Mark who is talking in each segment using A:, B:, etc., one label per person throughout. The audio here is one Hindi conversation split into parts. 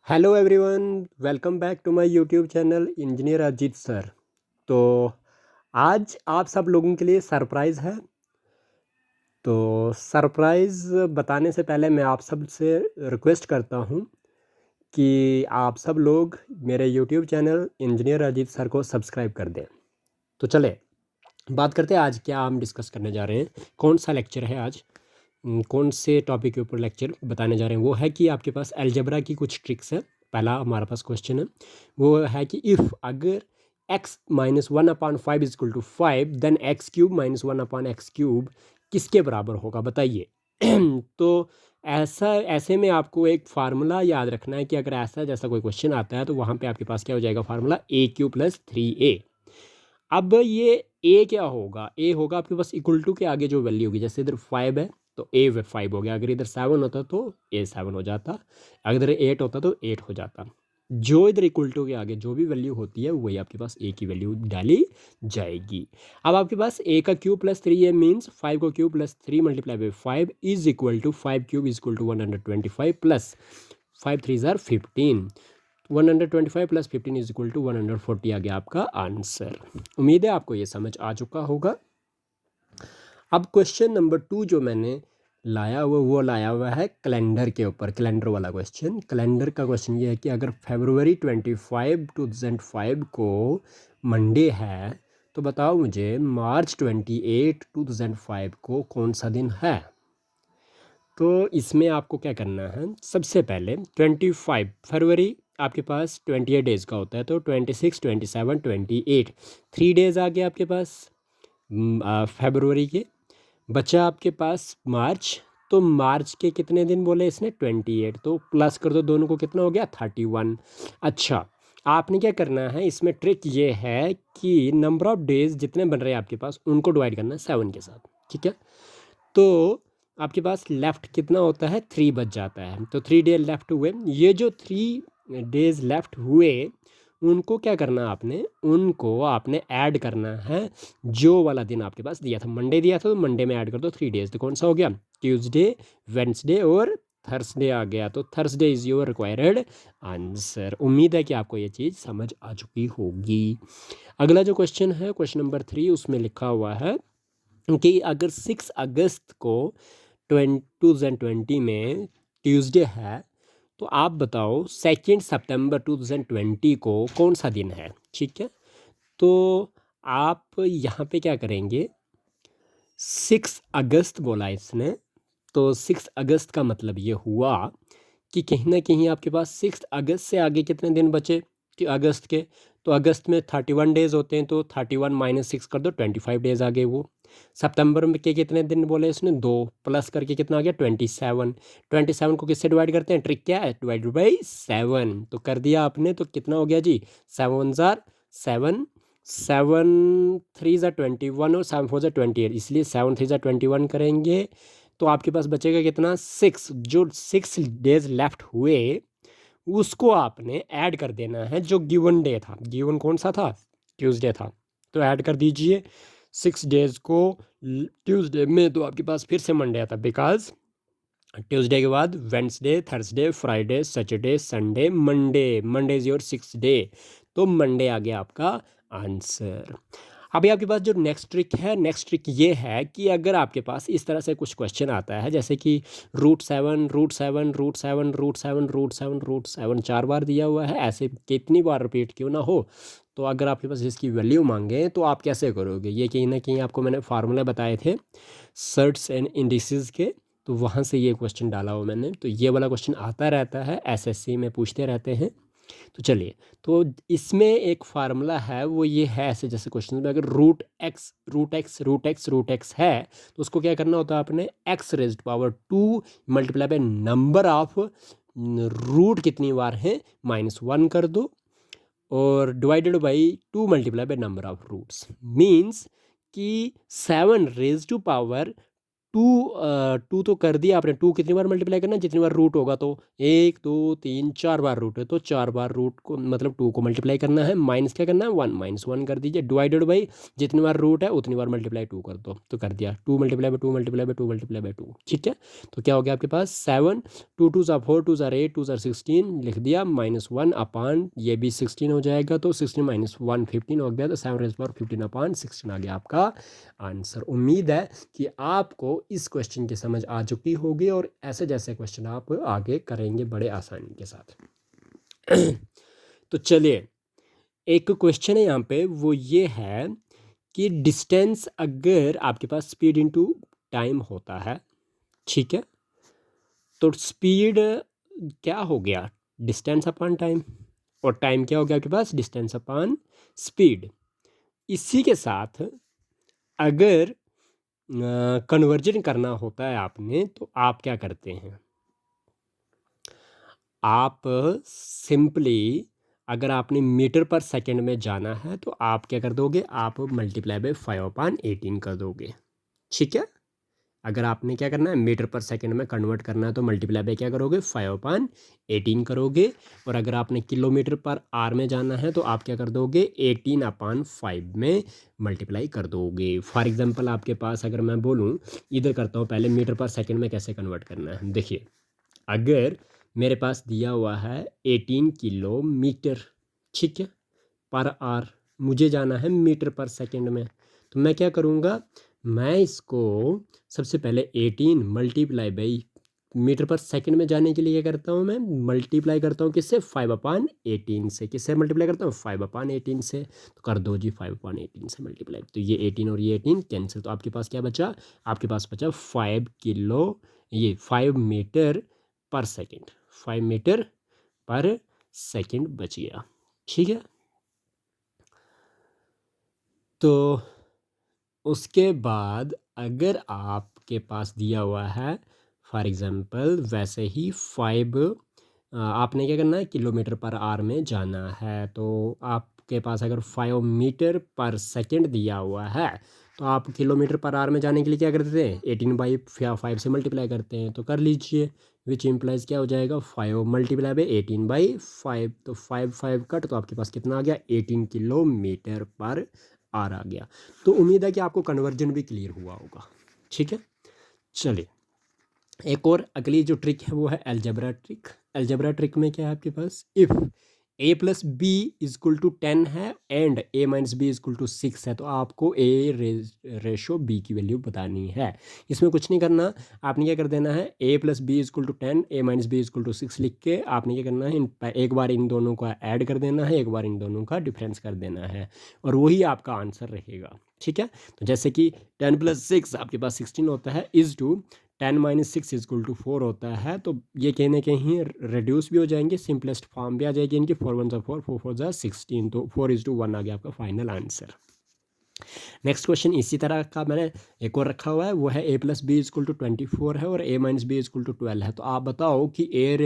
A: Hello everyone, welcome back to my YouTube channel engineer Ajeet sir. तो आज आप सब लोगों के लिए सरप्राइज़ है। तो सरप्राइज़ बताने से पहले मैं आप सब से रिक्वेस्ट करता हूँ कि आप सब लोग मेरे YouTube channel engineer Ajeet sir को सब्सक्राइब कर दें। तो चले बात करते हैं आज क्या हम डिस्कस करने जा रहे हैं, कौन सा लेक्चर है आज। कौन से टॉपिक के ऊपर लेक्चर बताने जा रहे हैं वो है कि आपके पास अलजेब्रा की कुछ ट्रिक्स है। पहला हमारे पास क्वेश्चन है वो है कि इफ़ अगर x minus 1/5 is equal to 5 then x cube minus 1/x cube किसके बराबर होगा बताइए। तो ऐसे में आपको एक फार्मूला याद रखना है कि अगर ऐसा जैसा कोई क्वेश्चन आता है तो वहाँ पे आपके पास क्या हो जाएगा फार्मूला a³ + 3a। अब ये ए क्या होगा, ए होगा आपके पास इक्वल टू के आगे जो वैल्यू होगी, जैसे इधर 5 है तो ए 5 हो गया, अगर इधर 7 होता तो ए 7 हो जाता, अगर इधर 8 होता तो 8 हो जाता। जो इधर इक्वल टू के आगे जो भी वैल्यू होती है वही आपके पास ए की वैल्यू डाली जाएगी। अब आपके पास ए का क्यूब प्लस 3 मीन्स 5 को cube plus 3 multiply by 5 is equal to 5 cube is equal to 125 plus 5 3 ज़ार 15। 125 प्लस 15 इज इक्वल टू 140 आ गया आपका आंसर। उम्मीद है आपको ये समझ आ चुका होगा। अब क्वेश्चन नंबर 2 जो मैंने लाया हुआ है कैलेंडर के ऊपर, कैलेंडर वाला क्वेश्चन। कैलेंडर का क्वेश्चन ये है कि अगर फरवरी 25 2005 को मंडे है तो बताओ मुझे मार्च 28 2005 को कौन सा दिन है। तो इसमें आपको क्या करना है, सबसे पहले 25 फरवरी आपके पास 28 डेज़ का होता है तो 26 27 28 3 डेज़ आ गए आपके पास फरवरी के। बचा आपके पास मार्च, तो मार्च के कितने दिन बोले इसने 28, तो प्लस कर दो दोनों को, कितना हो गया 31। अच्छा, आपने क्या करना है इसमें, ट्रिक ये है कि नंबर ऑफ डेज जितने बन रहे हैं आपके पास उनको डिवाइड करना है 7 के साथ, ठीक है। तो आपके पास लेफ़्ट कितना होता है 3 बच जाता है, तो 3 डे लेफ़्ट हुए। ये जो 3 डेज़ लेफ़्ट हुए उनको क्या करना आपने, उनको आपने ऐड करना है जो वाला दिन आपके पास दिया था, मंडे दिया था तो मंडे में ऐड कर दो 3 डेज़, तो कौन सा हो गया ट्यूसडे वेडनेसडे और थर्सडे आ गया, तो Thursday is your required answer. उम्मीद है कि आपको ये चीज़ समझ आ चुकी होगी। अगला जो क्वेश्चन है क्वेश्चन नंबर 3, उसमें लिखा हुआ है कि अगर 6 अगस्त को 2020 में ट्यूसडे है तो आप बताओ 2 सितंबर 2020 को कौन सा दिन है, ठीक है। तो आप यहाँ पे क्या करेंगे, 6 अगस्त बोला इसने, तो 6 अगस्त का मतलब ये हुआ कि कहीं ना कहीं आपके पास 6 अगस्त से आगे कितने दिन बचे कि अगस्त के, तो अगस्त में 31 डेज़ होते हैं तो 31 माइनस 6 कर दो 25 डेज़ आ गए वो। सितंबर में के कितने दिन बोले इसने, 2 प्लस करके कितना आ गया 27। 27 को किससे डिवाइड करते हैं, ट्रिक क्या है, डिवाइड बाई 7, तो कर दिया आपने, तो कितना हो गया जी 7 ज़ार 7, 7 3 ज़ार 21 और 7 4 ज़ार 28, इसलिए 7 3 ज़ार 21 करेंगे तो आपके पास बचेगा कितना 6। जो 6 डेज लेफ्ट हुए उसको आपने ऐड कर देना है जो गिवन डे था, गिवन कौन सा था ट्यूसडे था, तो ऐड कर दीजिए 6 डेज को ट्यूसडे में, तो आपके पास फिर से मंडे आता, बिकॉज ट्यूसडे के बाद Wednesday Thursday Friday Saturday Sunday Monday, Monday is your 6 day, तो मंडे आ गया आपका आंसर। अभी आपके पास जो नेक्स्ट ट्रिक है, नेक्स्ट ट्रिक ये है कि अगर आपके पास इस तरह से कुछ क्वेश्चन आता है जैसे कि √7 √7 √7 √7 √7 √7 4 बार दिया हुआ है, ऐसे कितनी बार रिपीट क्यों ना हो, तो अगर आपके पास इसकी वैल्यू मांगे तो आप कैसे करोगे, ये कहीं ना कहीं आपको मैंने फार्मूला बताए थे सर्ट्स एंड इंडिसेस के, तो वहाँ से ये क्वेश्चन डाला हुआ मैंने, तो ये वाला क्वेश्चन आता रहता है एसएससी में पूछते रहते हैं। तो चलिए, तो इसमें एक फार्मूला है वो ये है, ऐसे जैसे क्वेश्चन में अगर √x है तो उसको क्या करना होता है आपने, x⁻² multiply by number of root कितनी बार है -1 कर दो और divided by 2 multiply by number of roots, means कि 7 raised to power टू तो कर दिया आपने। टू कितनी बार मल्टीप्लाई करना है, जितनी बार रूट होगा। तो 1 2 3 4 बार रूट है, तो 4 बार रूट को मतलब 2 को मल्टीप्लाई करना है। माइनस क्या करना है, 1 -1 कर दीजिए। डिवाइडेड बाई जितनी बार रूट है उतनी बार मल्टीप्लाई 2 कर दो, तो कर दिया। 2 multiply by 2 multiply by 2 multiply by 2, ठीक है। तो क्या हो गया आपके पास 7, 2 2 ज़ा 4, 2 ज़ा 8, 2 ज़ा 16 लिख दिया। -1 अपान ये भी 16 हो जाएगा, तो 16 -1 15 हो गया। तो 7^15 अपान 16 आ गया आपका आंसर। उम्मीद है कि आपको इस क्वेश्चन की समझ आ चुकी होगी और ऐसे जैसे क्वेश्चन आप आगे करेंगे बड़े आसानी के साथ। तो चलिए, एक क्वेश्चन है यहाँ पे, वो ये है कि डिस्टेंस अगर आपके पास स्पीड इनटू टाइम होता है, ठीक है, तो स्पीड क्या हो गया, डिस्टेंस अपॉन टाइम, और टाइम क्या हो गया आपके पास, डिस्टेंस अपॉन स्पीड। इसी के साथ अगर कन्वर्जन करना होता है आपने, तो आप क्या करते हैं, आप सिंपली अगर आपने मीटर पर सेकंड में जाना है तो आप क्या कर दोगे, आप मल्टीप्लाई बाई 5/18 कर दोगे, ठीक है। अगर आपने क्या करना है, मीटर पर सेकंड में कन्वर्ट करना है तो मल्टीप्लाई बाई क्या करोगे, 5/18 करोगे। और अगर आपने किलोमीटर पर आर में जाना है तो आप क्या कर दोगे, 18/5 में मल्टीप्लाई कर दोगे। फॉर एग्जांपल आपके पास अगर मैं बोलूँ, इधर करता हूँ पहले, मीटर पर सेकंड में कैसे कन्वर्ट करना है। देखिए, अगर मेरे पास दिया हुआ है 18 किलोमीटर, ठीक है, पर आर, मुझे जाना है मीटर पर सेकंड में, तो मैं क्या करूँगा, मैं इसको सबसे पहले 18 मल्टीप्लाई बाई, मीटर पर सेकंड में जाने के लिए क्या करता हूँ, मैं मल्टीप्लाई करता हूँ किससे, 5/18 से। किससे मल्टीप्लाई करता हूँ, 5/18 से। तो कर दो जी 5/18 से मल्टीप्लाई, तो ये 18 और ये 18 कैंसिल, तो आपके पास क्या बचा, आपके पास बचा 5 मीटर पर सेकंड, 5 मीटर पर सेकंड बच गया, ठीक है। तो उसके बाद अगर आपके पास दिया हुआ है फॉर एग्ज़ाम्पल वैसे ही 5, आपने क्या करना है, किलोमीटर पर आर में जाना है, तो आपके पास अगर 5 मीटर पर सेकंड दिया हुआ है तो आप किलोमीटर पर आर में जाने के लिए क्या करते थे, 18/5 से मल्टीप्लाई करते हैं, तो कर लीजिए। विच इम्प्लाइज क्या हो जाएगा, 5 मल्टीप्लाई बाई 18/5, तो 5 कट, तो आपके पास कितना आ गया, 18 किलोमीटर पर आर आ गया। तो उम्मीद है कि आपको कन्वर्जन भी क्लियर हुआ होगा, ठीक है। चलिए, एक और अगली जो ट्रिक है वो है अलजेब्रा ट्रिक। अलजेब्रा ट्रिक में क्या है आपके पास, if a plus B is equal to 10 है and a minus B is equal to 6 है, तो आपको रेशो b की वैल्यू बतानी है। इसमें कुछ नहीं करना, आपने क्या कर देना है, a plus B is equal to 10, a minus B is equal to 6 लिख के आपने क्या करना है, एक बार इन दोनों का ऐड कर देना है, एक बार इन दोनों का डिफरेंस कर देना है, और वही आपका आंसर रहेगा, ठीक है। तो जैसे कि 10 + 6 आपके पास 16 होता है, इज टू 10 - 6 = 4 होता है, तो ये कहीं ना कहीं रिड्यूस भी हो जाएंगे, सिंपलेस्ट फॉर्म भी आ जाएगी इनकी, 4 1 = 4, 4 4 = 16, तो 4:1 आ गया आपका फाइनल आंसर। नेक्स्ट क्वेश्चन इसी तरह का मैंने एक और रखा हुआ है, वो है a plus B is equal to 24 है और a minus B is equal to 12 है, तो आप बताओ कि a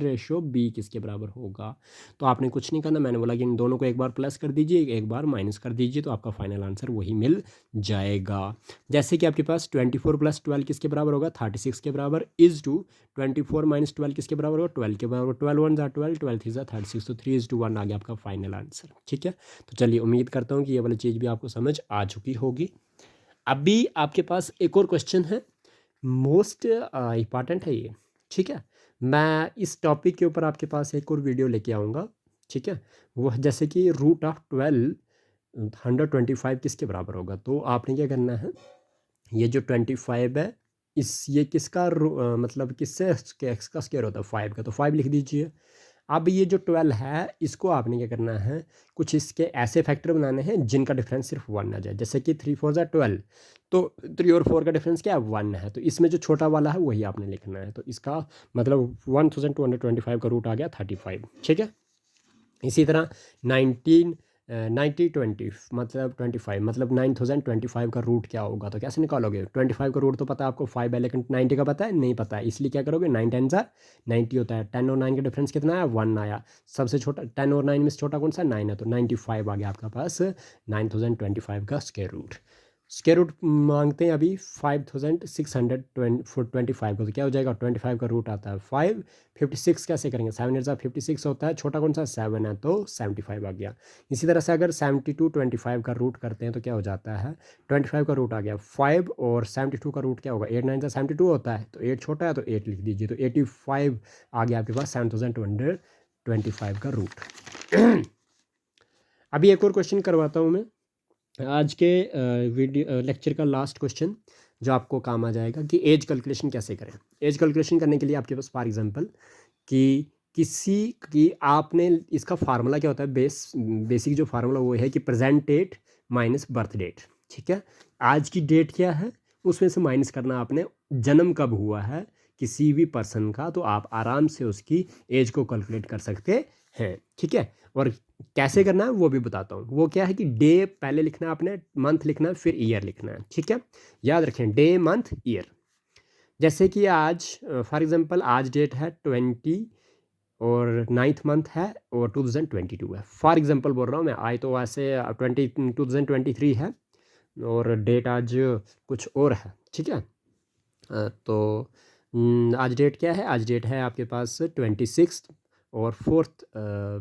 A: रेशो b किसके बराबर होगा। तो आपने कुछ नहीं करना, मैंने बोला कि इन दोनों को एक बार प्लस कर दीजिए, एक बार माइनस कर दीजिए, तो आपका फाइनल आंसर वही मिल जाएगा। जैसे कि आपके पास 24 + 12 किसके बराबर होगा, 36 के बराबर, इज टू 24 - 12 किसके बराबर होगा, 12 के बराबर, 12 1 = 12, 12 3 = 36, तो 3:1 आ गया आपका फाइनल आंसर, ठीक है। तो चलिए, उम्मीद करता हूँ कि ये वाली चीज़ भी आपको समझ आ चुकी होगी। अभी आपके पास एक और क्वेश्चन है, मोस्ट इम्पॉर्टेंट है ये, ठीक है। मैं इस टॉपिक के ऊपर आपके पास एक और वीडियो लेके आऊँगा, ठीक है। वो जैसे कि √12 125 किसके बराबर होगा, तो आपने क्या करना है, ये जो 25 है, ये किसका मतलब किससे किसका स्क्वायर होता है, 5 का, तो 5 लिख दीजिए। अब ये जो 12 है, इसको आपने क्या करना है, कुछ इसके ऐसे फैक्टर बनाने हैं जिनका डिफरेंस सिर्फ 1 आ जाए, जैसे कि 3 4 = 12, तो 3 और 4 का डिफरेंस क्या है, 1 है, तो इसमें जो छोटा वाला है वही आपने लिखना है, तो इसका मतलब 1225 का रूट आ गया 35, ठीक है। इसी तरह 90 मतलब 25 मतलब 9025 का रूट क्या होगा, तो कैसे निकालोगे, 25 का रूट तो पता है आपको 5 है, लेकिन 90 का पता है, नहीं पता है, इसलिए क्या करोगे, 9 10 सा 90 होता है, 10 और 9 का डिफरेंस कितना है, 1 आया, सबसे छोटा 10 और 9 में से छोटा कौन सा, 9 है, तो 95 आ गया आपका पास 9025 का स्क्वायर रूट। स्क्वायर रूट मांगते हैं अभी 5625 को, तो क्या हो जाएगा 25 का रूट आता है 5, 56 कैसे करेंगे 7 8 56 होता है, छोटा कौन सा 7 है तो 75 आ गया। इसी तरह से अगर 72 25 का रूट करते हैं तो क्या हो जाता है 25 का रूट आ गया 5 और 72 का रूट क्या होगा 8 9 72 होता है, तो 8 छोटा है तो 8 लिख दीजिए, तो 85 आ गया आपके पास 7225 का रूट। अभी एक और क्वेश्चन करवाता हूँ मैं, आज के वीडियो लेक्चर का लास्ट क्वेश्चन जो आपको काम आ जाएगा कि एज कैलकुलेशन कैसे करें। एज कैलकुलेशन करने के लिए आपके पास फॉर एग्जांपल कि किसी की आपने इसका फार्मूला क्या होता है, बेसिक जो फार्मूला वो है कि present date minus birth date. ठीक है, आज की डेट क्या है उसमें से माइनस करना आपने जन्म कब हुआ है किसी भी पर्सन का, तो आप आराम से उसकी एज को कैलकुलेट कर सकते हैं। ठीक है, और कैसे करना है वो भी बताता हूँ। वो क्या है कि डे पहले लिखना है आपने, मंथ लिखना है, फिर ईयर लिखना है। ठीक है, याद रखें डे मंथ ईयर। जैसे कि आज फॉर एग्जांपल आज डेट है 20 और 9th मंथ है और 2022 है, फॉर एग्जांपल बोल रहा हूँ मैं। आज तो वैसे 2023 है और डेट आज कुछ और है। ठीक है, तो आज डेट क्या है, आज डेट है आपके पास 26 और 4th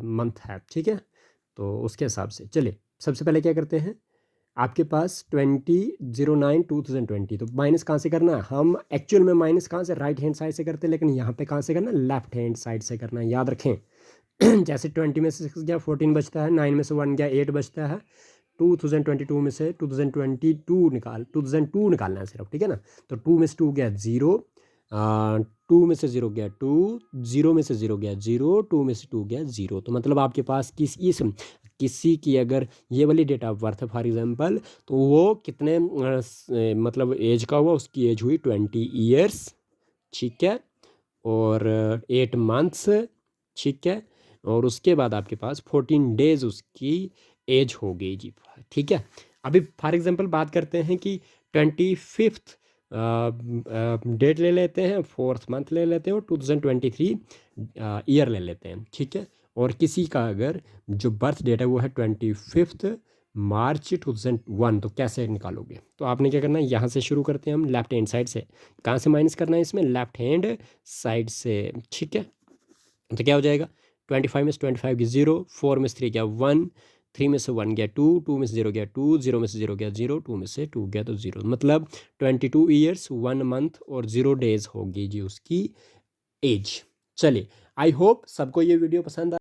A: मंथ है। ठीक है, तो उसके हिसाब से चलिए सबसे पहले क्या करते हैं, आपके पास 20/09/2020, तो माइनस कहाँ से करना है, हम एक्चुअल में माइनस कहाँ से राइट हैंड साइड से करते हैं, लेकिन यहाँ पे कहाँ से करना है लेफ्ट हैंड साइड से करना है, याद रखें। जैसे 20 में से 6 गया 14 बचता है, 9 में से 1 गया 8 बचता है, 2022 में से 2002 निकालना है सिर्फ। ठीक है ना, तो 2 में से 2 गया 0, 2 में से 0 गया 2, 0 में से 0 गया 0, 2 में से 2 गया 0। तो मतलब आपके पास किसी की अगर ये वाली डेट ऑफ बर्थ है फॉर एग्जांपल, तो वो कितने मतलब एज का हुआ, उसकी एज हुई 20 ईयर्स। ठीक है, और 8 मंथ्स। ठीक है, और उसके बाद आपके पास 14 डेज उसकी एज हो गई जी। ठीक है, अभी फॉर एग्जांपल बात करते हैं कि 25th डेट ले लेते हैं, 4th मंथ ले लेते हैं और 2023 ईयर ले लेते हैं। ठीक है, और किसी का अगर जो बर्थ डेट है वो है 25 मार्च 2001, तो कैसे निकालोगे, तो आपने क्या करना है, यहाँ से शुरू करते हैं हम लेफ्ट हैंड साइड से। कहाँ से माइनस करना है इसमें, लेफ्ट हैंड साइड से। ठीक है, तो क्या हो जाएगा 25 में से 25 गया 0, 4 में से 3 गया 1, 3 में से 1 गया 2, 2 में से 0 गया 2, 0 में से 0 गया 0, 2 में से 2 गया तो 0, मतलब 22 ईयर्स 1 मंथ और 0 डेज होगी जी उसकी एज। चलिए, आई होप सबको ये वीडियो पसंद